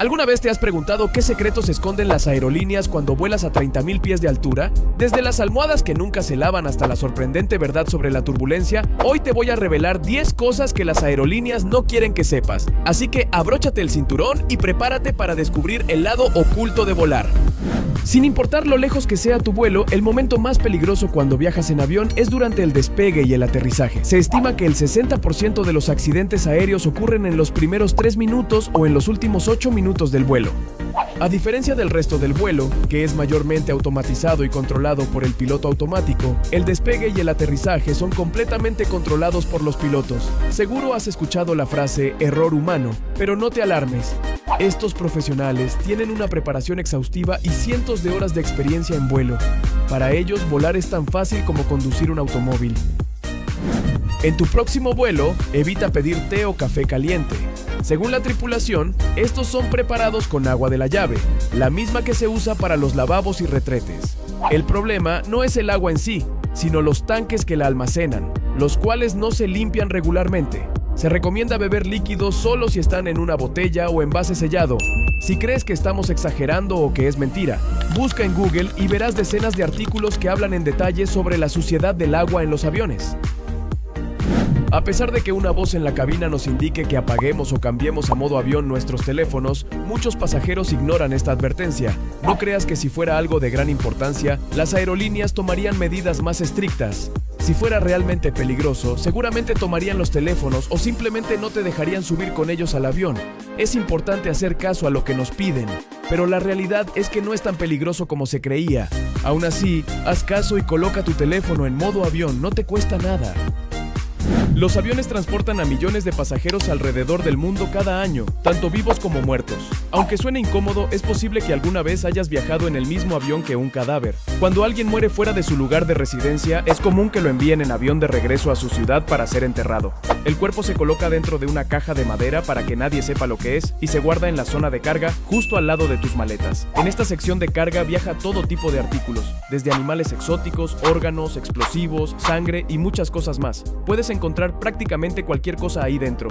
¿Alguna vez te has preguntado qué secretos esconden las aerolíneas cuando vuelas a 30.000 pies de altura? Desde las almohadas que nunca se lavan hasta la sorprendente verdad sobre la turbulencia, hoy te voy a revelar 10 cosas que las aerolíneas no quieren que sepas. Así que abróchate el cinturón y prepárate para descubrir el lado oculto de volar. Sin importar lo lejos que sea tu vuelo, el momento más peligroso cuando viajas en avión es durante el despegue y el aterrizaje. Se estima que el 60% de los accidentes aéreos ocurren en los primeros 3 minutos o en los últimos 8 minutos del vuelo. A diferencia del resto del vuelo, que es mayormente automatizado y controlado por el piloto automático, el despegue y el aterrizaje son completamente controlados por los pilotos. Seguro has escuchado la frase error humano, pero no te alarmes. Estos profesionales tienen una preparación exhaustiva y cientos de horas de experiencia en vuelo. Para ellos, volar es tan fácil como conducir un automóvil. En tu próximo vuelo, evita pedir té o café caliente. Según la tripulación, estos son preparados con agua de la llave, la misma que se usa para los lavabos y retretes. El problema no es el agua en sí, sino los tanques que la almacenan, los cuales no se limpian regularmente. Se recomienda beber líquidos solo si están en una botella o envase sellado. Si crees que estamos exagerando o que es mentira, busca en Google y verás decenas de artículos que hablan en detalle sobre la suciedad del agua en los aviones. A pesar de que una voz en la cabina nos indique que apaguemos o cambiemos a modo avión nuestros teléfonos, muchos pasajeros ignoran esta advertencia. No creas que si fuera algo de gran importancia, las aerolíneas tomarían medidas más estrictas. Si fuera realmente peligroso, seguramente tomarían los teléfonos o simplemente no te dejarían subir con ellos al avión. Es importante hacer caso a lo que nos piden, pero la realidad es que no es tan peligroso como se creía. Aún así, haz caso y coloca tu teléfono en modo avión, no te cuesta nada. Los aviones transportan a millones de pasajeros alrededor del mundo cada año, tanto vivos como muertos. Aunque suene incómodo, es posible que alguna vez hayas viajado en el mismo avión que un cadáver. Cuando alguien muere fuera de su lugar de residencia, es común que lo envíen en avión de regreso a su ciudad para ser enterrado. El cuerpo se coloca dentro de una caja de madera para que nadie sepa lo que es y se guarda en la zona de carga justo al lado de tus maletas. En esta sección de carga viaja todo tipo de artículos, desde animales exóticos, órganos, explosivos, sangre y muchas cosas más. Puedes encontrar prácticamente cualquier cosa ahí dentro.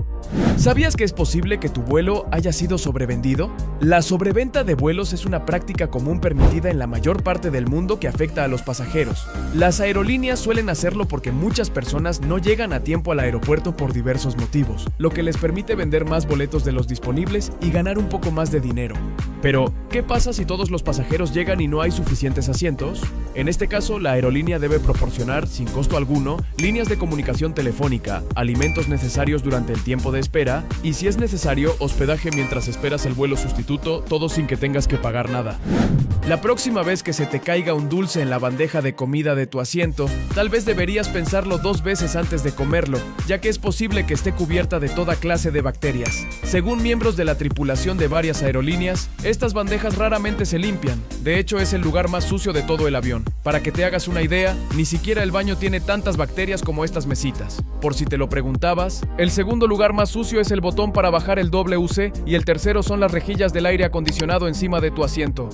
¿Sabías que es posible que tu vuelo haya sido sobrevendido? La sobreventa de vuelos es una práctica común permitida en la mayor parte del mundo que afecta a los pasajeros. Las aerolíneas suelen hacerlo porque muchas personas no llegan a tiempo al aeropuerto por diversos motivos, lo que les permite vender más boletos de los disponibles y ganar un poco más de dinero. Pero, ¿qué pasa si todos los pasajeros llegan y no hay suficientes asientos? En este caso, la aerolínea debe proporcionar, sin costo alguno, líneas de comunicación telefónica, alimentos necesarios durante el tiempo de espera y, si es necesario, hospedaje mientras esperas el vuelo sustituto, todo sin que tengas que pagar nada. La próxima vez que se te caiga un dulce en la bandeja de comida de tu asiento, tal vez deberías pensarlo 2 veces antes de comerlo, ya que es posible que esté cubierta de toda clase de bacterias. Según miembros de la tripulación de varias aerolíneas, estas bandejas raramente se limpian. De hecho, es el lugar más sucio de todo el avión. Para que te hagas una idea, ni siquiera el baño tiene tantas bacterias como estas mesitas. Por si te lo preguntabas, el segundo lugar más sucio es el botón para bajar el WC y el tercero son las rejillas del aire acondicionado encima de tu asiento.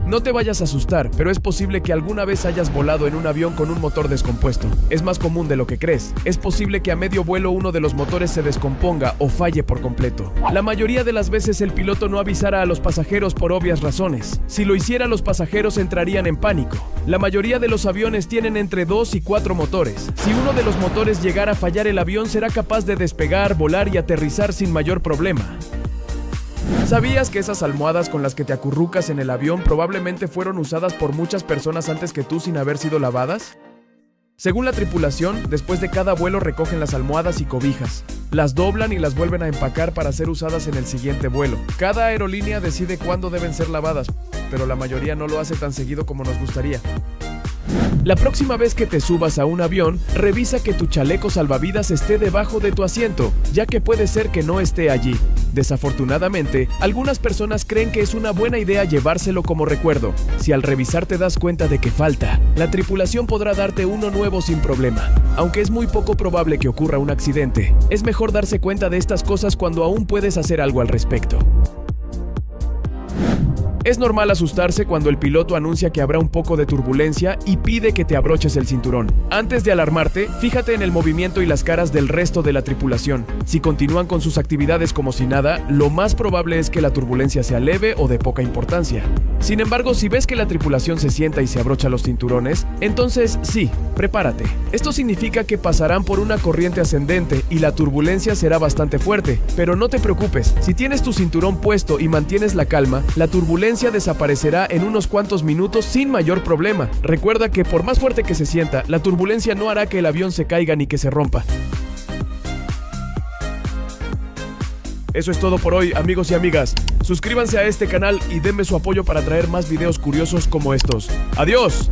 No te vayas a asustar, pero es posible que alguna vez hayas volado en un avión con un motor descompuesto. Es más común de lo que crees. Es posible que a medio vuelo uno de los motores se descomponga o falle por completo. La mayoría de las veces el piloto no avisará a los pasajeros por obvias razones. Si lo hiciera, los pasajeros entrarían en pánico. La mayoría de los aviones tienen entre 2 y 4 motores. Si uno de los motores llegara a fallar, el avión será capaz de despegar, volar y aterrizar sin mayor problema. ¿Sabías que esas almohadas con las que te acurrucas en el avión probablemente fueron usadas por muchas personas antes que tú sin haber sido lavadas? Según la tripulación, después de cada vuelo recogen las almohadas y cobijas, las doblan y las vuelven a empacar para ser usadas en el siguiente vuelo. Cada aerolínea decide cuándo deben ser lavadas, pero la mayoría no lo hace tan seguido como nos gustaría. La próxima vez que te subas a un avión, revisa que tu chaleco salvavidas esté debajo de tu asiento, ya que puede ser que no esté allí. Desafortunadamente, algunas personas creen que es una buena idea llevárselo como recuerdo. Si al revisar te das cuenta de que falta, la tripulación podrá darte uno nuevo sin problema. Aunque es muy poco probable que ocurra un accidente, es mejor darse cuenta de estas cosas cuando aún puedes hacer algo al respecto. Es normal asustarse cuando el piloto anuncia que habrá un poco de turbulencia y pide que te abroches el cinturón. Antes de alarmarte, fíjate en el movimiento y las caras del resto de la tripulación. Si continúan con sus actividades como si nada, lo más probable es que la turbulencia sea leve o de poca importancia. Sin embargo, si ves que la tripulación se sienta y se abrocha los cinturones, entonces sí, prepárate. Esto significa que pasarán por una corriente ascendente y la turbulencia será bastante fuerte. Pero no te preocupes, si tienes tu cinturón puesto y mantienes la calma, la turbulencia desaparecerá en unos cuantos minutos sin mayor problema. Recuerda que por más fuerte que se sienta, la turbulencia no hará que el avión se caiga ni que se rompa. Eso es todo por hoy, amigos y amigas. Suscríbanse a este canal y denme su apoyo para traer más videos curiosos como estos. ¡Adiós!